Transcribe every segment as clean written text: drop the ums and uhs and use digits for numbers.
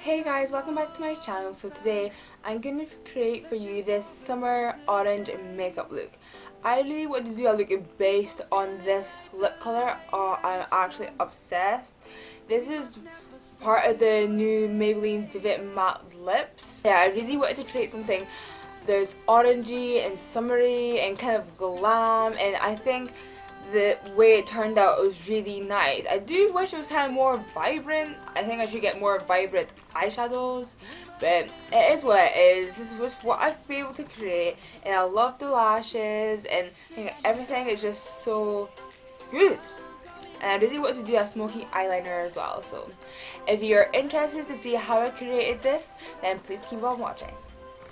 Hey guys, welcome back to my channel. So today I'm going to create for you this summer orange makeup look. I really want to do a look based on this lip color. I'm actually obsessed. This is part of the new Maybelline Fit Me Matte Lips. Yeah, I really wanted to create something that's orangey and summery and kind of glam, and I think the way it turned out was really nice. I do wish it was kind of more vibrant. I think I should get more vibrant eyeshadows, but it is what it is. This is just what I've been able to create, and I love the lashes, and I think everything is just so good. And I really want to do a smoky eyeliner as well. So if you're interested to see how I created this, then please keep on watching.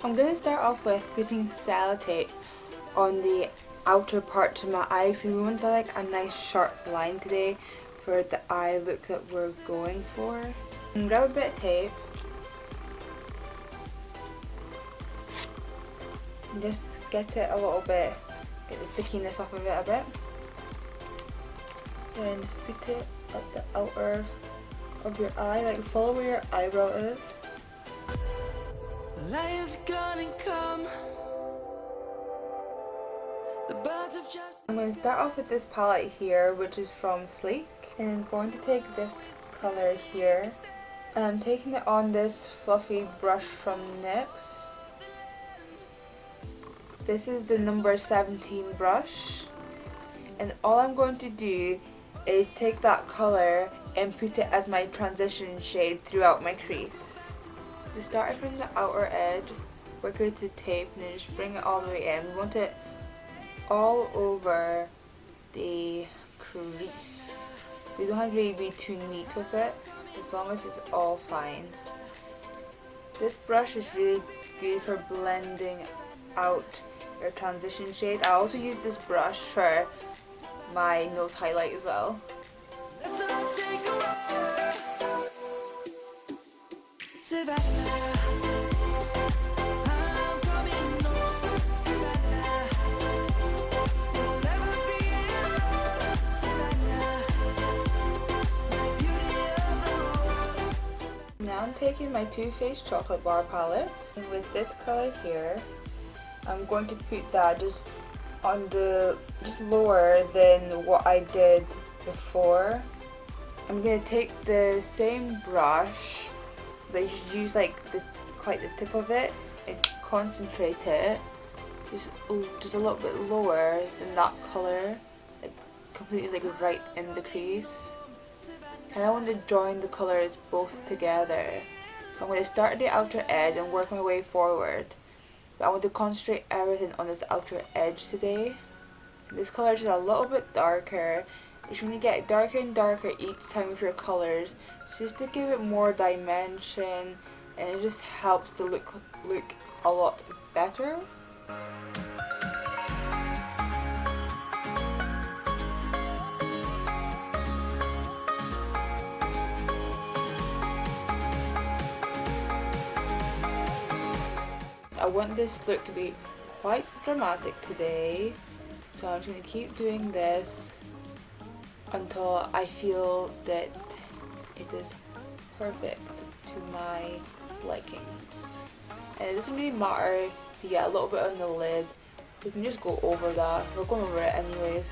I'm going to start off with putting sellotape on the outer part to my eyes. So we want like a nice sharp line today for the eye look that we're going for. And grab a bit of tape and just get it a little bit, get the stickiness off of it a bit. Then just put it at the outer of your eye, like follow where your eyebrow is. I'm going to start off with this palette here, which is from Sleek, and I'm going to take this color here, and I'm taking it on this fluffy brush from Nyx. This is the number 17 brush, and all I'm going to do is take that color and put it as my transition shade throughout my crease. So start from the outer edge, work it to tape, and then just bring it all the way in. We want it all over the crease, so you don't have to really be too neat with it, as long as it's all fine. This brush is really good for blending out your transition shade. I also use this brush for my nose highlight as well. Now I'm taking my Too Faced chocolate bar palette, and with this color here, I'm going to put that just on the lower than what I did before. I'm going to take the same brush, but you should use like quite the tip of it and concentrate it just a little bit lower than that color, like completely like right in the crease. And I want to join the colors both together. So I'm going to start at the outer edge and work my way forward. But I want to concentrate everything on this outer edge today. This color is just a little bit darker. It's going to get darker and darker each time with your colors, just to give it more dimension, and it just helps to look a lot better. I want this look to be quite dramatic today, so I'm just going to keep doing this until I feel that it is perfect to my liking. And it doesn't really matter to get a little bit on the lid, you can just go over that. We're going over it anyways.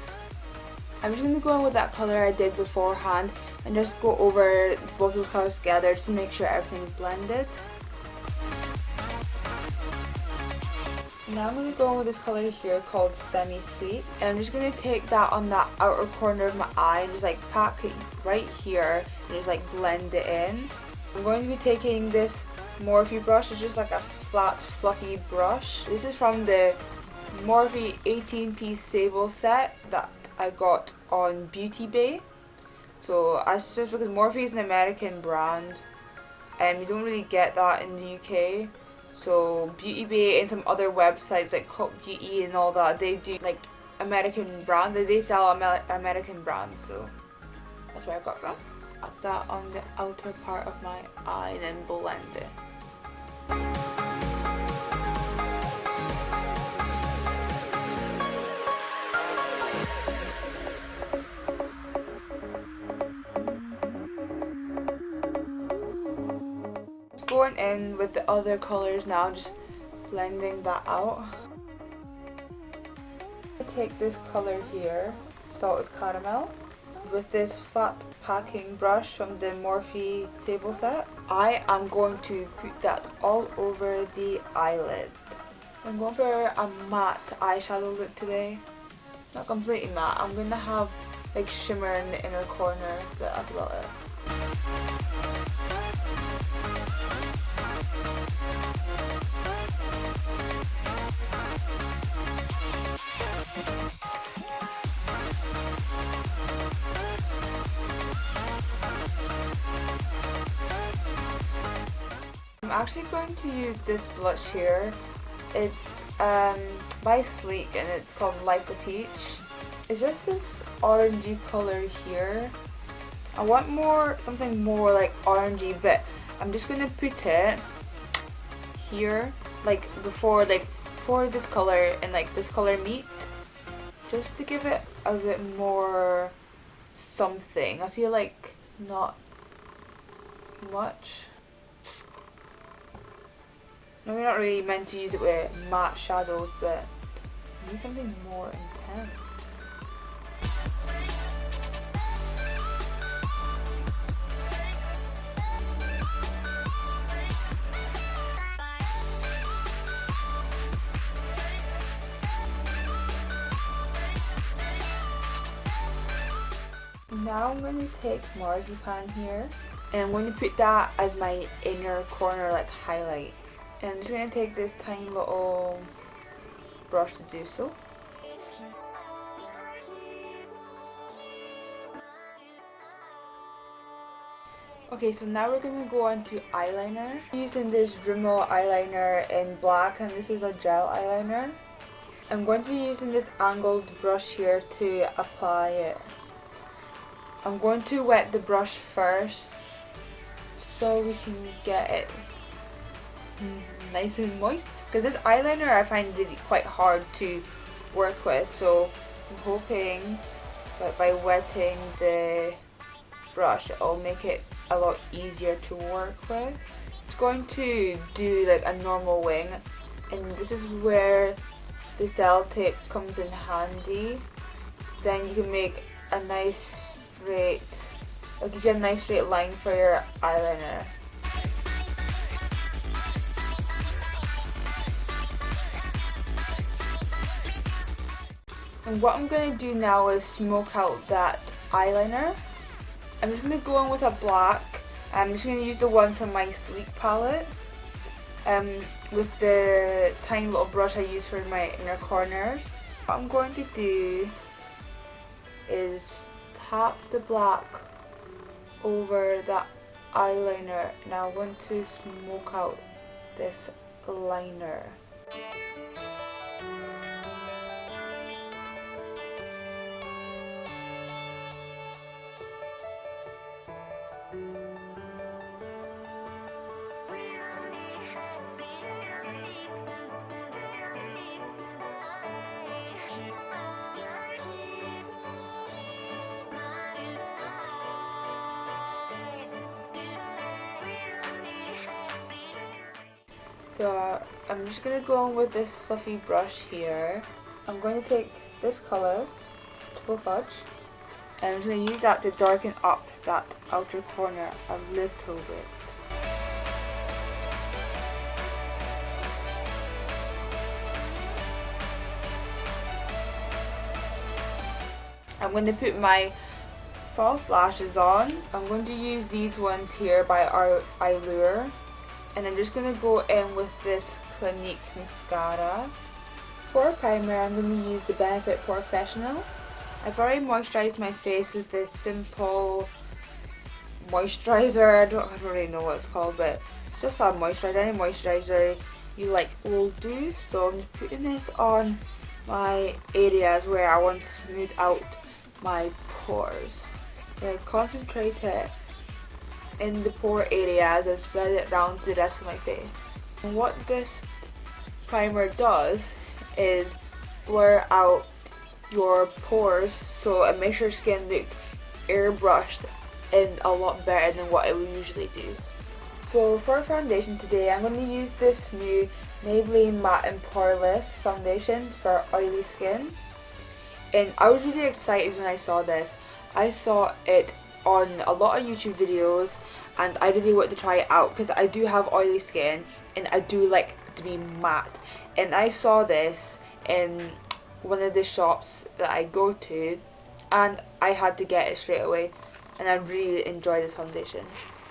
I'm just going to go in with that color I did beforehand and just go over both those colors together just to make sure everything is blended. Now I'm going to go in with this color here called Semi Sweet, and I'm just going to take that on that outer corner of my eye and just like pack it right here and just like blend it in. I'm going to be taking this Morphe brush. It's just like a flat fluffy brush. This is from the Morphe 18-piece sable set that I got on Beauty Bay. So I just because Morphe is an American brand and you don't really get that in the UK. So Beauty Bay and some other websites like Cult Beauty and all that, they do like American brands. They sell American brands, so that's where I got from. Put that on the outer part of my eye and then blend it. going in with the other colors now, just blending that out. I take this color here, Salted Caramel, with this flat packing brush from the Morphe table set. I am going to put that all over the eyelid. I'm going for a matte eyeshadow look today. Not completely matte. I'm going to have like shimmer in the inner corner, but that's about it. I'm actually going to use this blush here. It's by Sleek and it's called Light the Peach. It's just this orangey color here. I want something more like orangey, but I'm just gonna put it here, like before this color and like this color meet, just to give it a bit more something. I feel like it's not much. No, we're not really meant to use it with matte shadows, but I need something more intense. Now I'm going to take marzipan here, and I'm going to put that as my inner corner like highlight. And I'm just going to take this tiny little brush to do so. Okay, so now we're going to go on to eyeliner. I'm using this Rimmel eyeliner in black, and this is a gel eyeliner. I'm going to be using this angled brush here to apply it. I'm going to wet the brush first so we can get it nice and moist, because this eyeliner I find really quite hard to work with, so I'm hoping that by wetting the brush it'll make it a lot easier to work with. It's going to do like a normal wing, and this is where the cell tape comes in handy. Then you can make a nice straight, it'll give you a nice straight line for your eyeliner. And what I'm going to do now is smoke out that eyeliner. I'm just going to go in with a black. I'm just going to use the one from my Sleek palette. With the tiny little brush I use for my inner corners. What I'm going to do is tap the black over that eyeliner. Now I'm going to smoke out this liner. So I'm just going to go in with this fluffy brush here. I'm going to take this colour, Triple Fudge, and I'm just going to use that to darken up that outer corner a little bit. I'm going to put my false lashes on. I'm going to use these ones here by Eyelure. And I'm just going to go in with this Clinique mascara. For primer, I'm going to use the Benefit Porefessional. I've already moisturized my face with this simple moisturizer. I don't really know what it's called, but it's just a moisturizer. Any moisturizer you like will do. So I'm just putting this on my areas where I want to smooth out my pores. So concentrate it in the pore areas and spread it around to the rest of my face. And what this primer does is blur out your pores, so it makes your skin look airbrushed and a lot better than what it would usually do. So for foundation today, I'm going to use this new Maybelline Matte and Poreless foundations for oily skin. And I was really excited when I saw this. I saw it on a lot of YouTube videos and I really wanted to try it out because I do have oily skin and I do like to be matte. And I saw this in one of the shops that I go to and I had to get it straight away, and I really enjoy this foundation.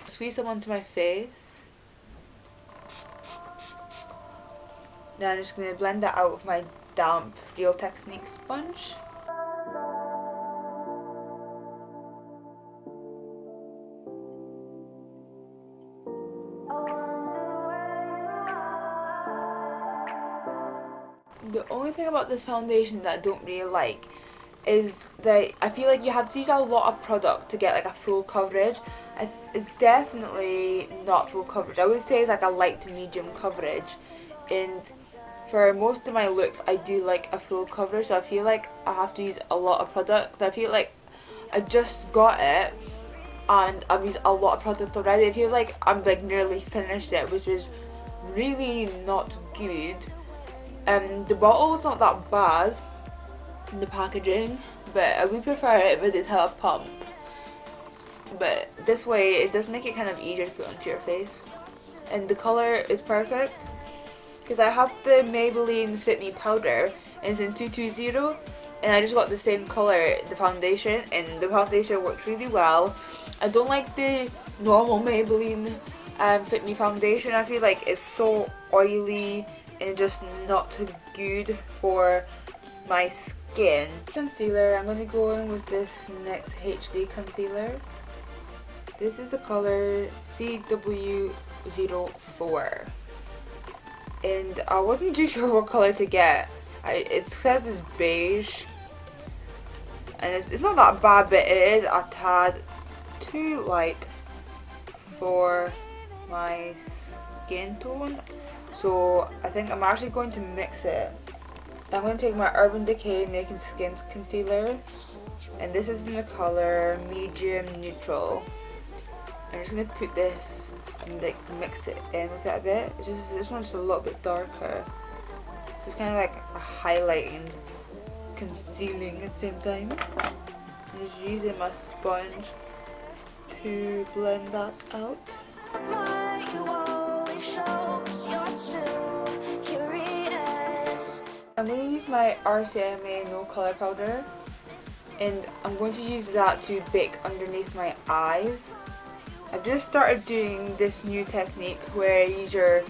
Squeeze some onto my face. Now I'm just going to blend that out with my damp Real Technique sponge. The only thing about this foundation that I don't really like is that I feel like you have to use a lot of product to get like a full coverage. It's definitely not full coverage. I would say it's like a light to medium coverage, and for most of my looks I do like a full coverage, so I feel like I have to use a lot of product. I feel like I just got it and I've used a lot of product already. I feel like I'm like nearly finished it, which is really not good. The bottle's not that bad in the packaging, but I would prefer it if it did have a pump. But this way it does make it kind of easier to put onto your face, and the colour is perfect because I have the Maybelline Fit Me Powder and it's in 220, and I just got the same colour, the foundation, and the foundation works really well. I don't like the normal Maybelline Fit Me foundation. I feel like it's so oily and just not good for my skin. Concealer, I'm going to go in with this Nyx HD Concealer. This is the color CW04. And I wasn't too sure what color to get. It says it's beige. And it's not that bad, but it is a tad too light for my skin tone. So I think I'm actually going to mix it. I'm going to take my Urban Decay Naked Skin Concealer, and this is in the color Medium Neutral. I'm just going to put this and like mix it in with it a bit. It's just, this one's just a little bit darker, so it's kind of like a highlighting, concealing at the same time. I'm just using my sponge to blend that out. I'm going to use my RCMA No Colour Powder, and I'm going to use that to bake underneath my eyes. I've just started doing this new technique where you use your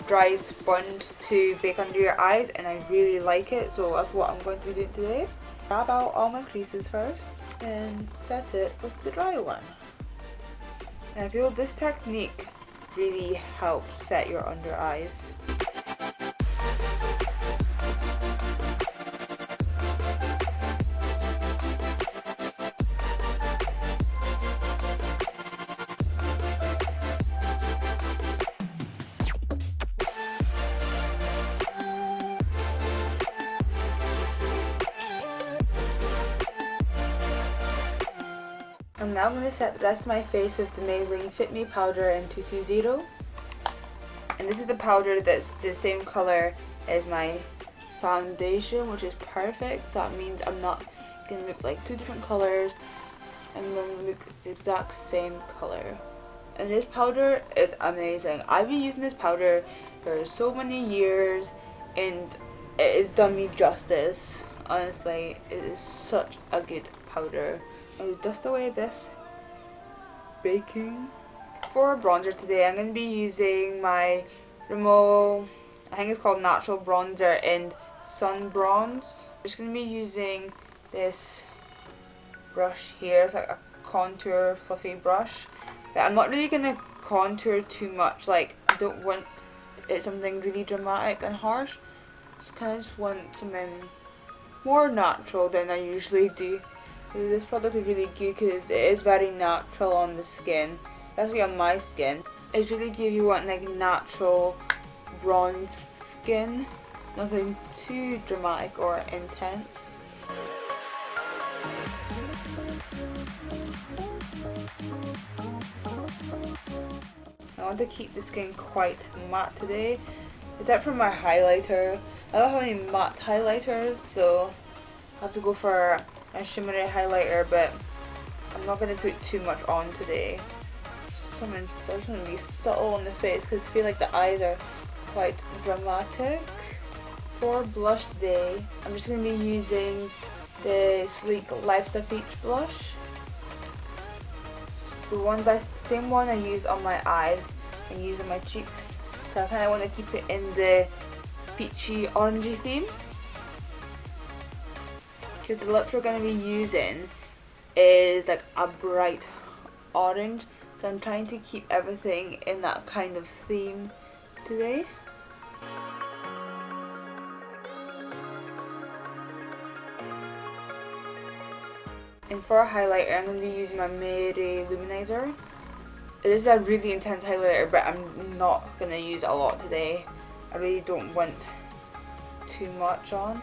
dry sponge to bake under your eyes, and I really like it, so that's what I'm going to be doing today. Grab out all my creases first and set it with the dry one. And I feel this technique really helps set your under eyes. I'm now going to set the rest of my face with the Maybelline Fit Me Powder in 220. And this is the powder that's the same colour as my foundation, which is perfect. So that means I'm not going to look like two different colours. I'm going to look the exact same colour. And this powder is amazing. I've been using this powder for so many years and it has done me justice. Honestly, it is such a good powder. I'll dust away this baking. For bronzer today, I'm going to be using my Rimmel, I think it's called Natural Bronzer in Sun Bronze. I'm just going to be using this brush here. It's like a contour fluffy brush. But I'm not really going to contour too much. Like, I don't want it something really dramatic and harsh. Just kind of just want something more natural than I usually do. This product is really good because it is very natural on the skin, especially on my skin. It's really good if you want like natural bronze skin, nothing too dramatic or intense. I'm want to keep the skin quite matte today. Except for my highlighter. I don't have any matte highlighters, so I have to go for a shimmery highlighter, but I'm not going to put too much on today. Something really subtle on the face because I feel like the eyes are quite dramatic. For blush today, I'm just going to be using the Sleek Lifestyle Peach blush. Same one I use on my eyes and use on my cheeks. So I kind of want to keep it in the peachy orangey theme. Because the lips we're going to be using is like a bright orange. So I'm trying to keep everything in that kind of theme today. And for a highlighter, I'm going to be using my Maybelline Luminizer. It is a really intense highlighter, but I'm not going to use it a lot today. I really don't want too much on.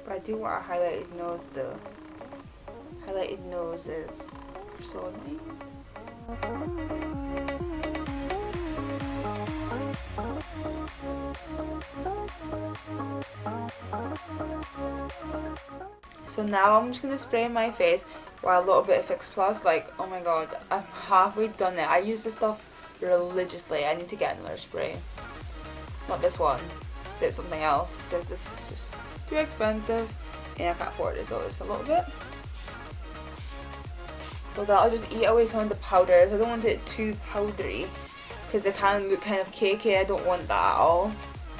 But I do want a highlighted nose though. Highlighted nose is so nice. So now I'm just going to spray my face with a little bit of Fix Plus. Like, oh my god, I'm halfway done it. I use this stuff religiously. I need to get another spray. Not this one. Get something else. This is just too expensive and I can't afford it, so just a little bit. So that'll just eat away some of the powders. I don't want it too powdery because it can look kind of cakey. I don't want that at all.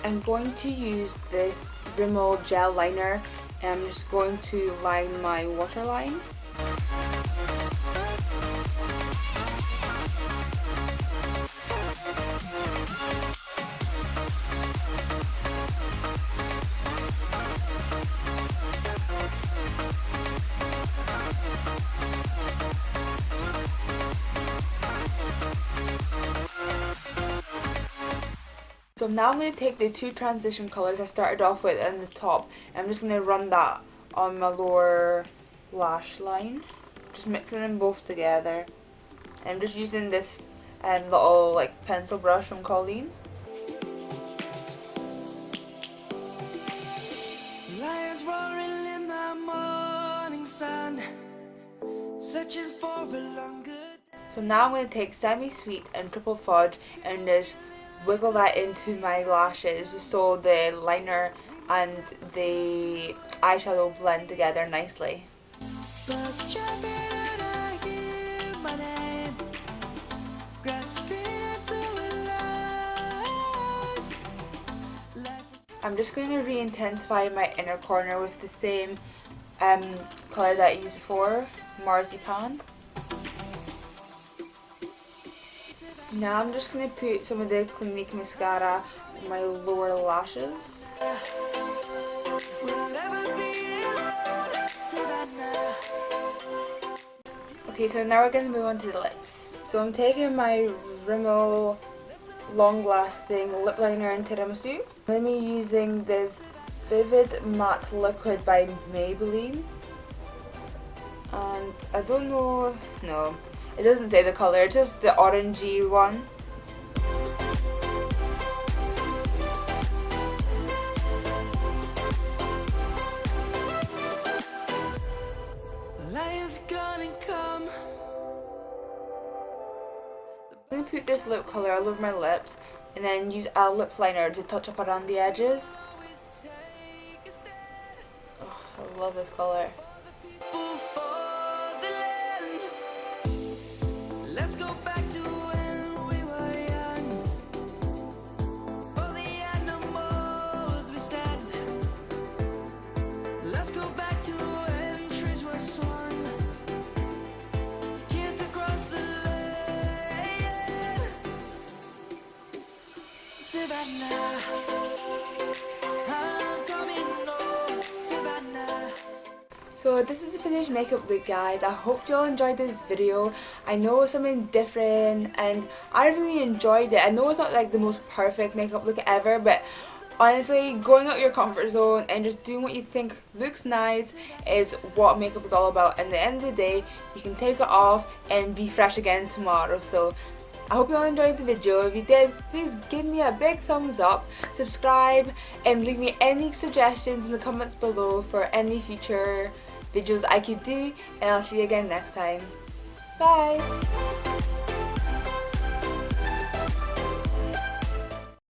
I'm going to use this Rimmel gel liner and I'm just going to line my waterline. So now I'm going to take the two transition colours I started off with in the top and I'm just going to run that on my lower lash line. Just mixing them both together. And I'm just using this little like pencil brush from Colleen. Lions roaring in the morning sun, searching for a longer day. So now I'm going to take Semi-Sweet and Triple Fudge and just wiggle that into my lashes so the liner and the eyeshadow blend together nicely. I'm just going to re-intensify my inner corner with the same colour that I used before, Marzipan. Now I'm just going to put some of the Clinique mascara on my lower lashes. Okay, so now we're going to move on to the lips. So I'm taking my Rimmel long lasting lip liner in Tiramisu. I'm going to be using this Vivid Matte Liquid by Maybelline. And I don't know, no. It doesn't say the colour, it's just the orangey one. I'm going to put this lip colour all over my lips and then use a lip liner to touch up around the edges. Oh, I love this colour. Let's go back to when we were young. For the animals we stand. Let's go back to when trees were swung. Kids across the lane. Savannah, I'm coming home. Savannah. So this is the finished makeup look, guys. I hope you all enjoyed this video. I know it's something different and I really enjoyed it. I know it's not like the most perfect makeup look ever, but Honestly, going out your comfort zone and just doing what you think looks nice is what makeup is all about. And at the end of the day, you can take it off and be fresh again tomorrow. So I hope you all enjoyed the video. If you did, please give me a big thumbs up, subscribe, and leave me any suggestions in the comments below for any future videos I could do. And I'll see you again next time. Bye!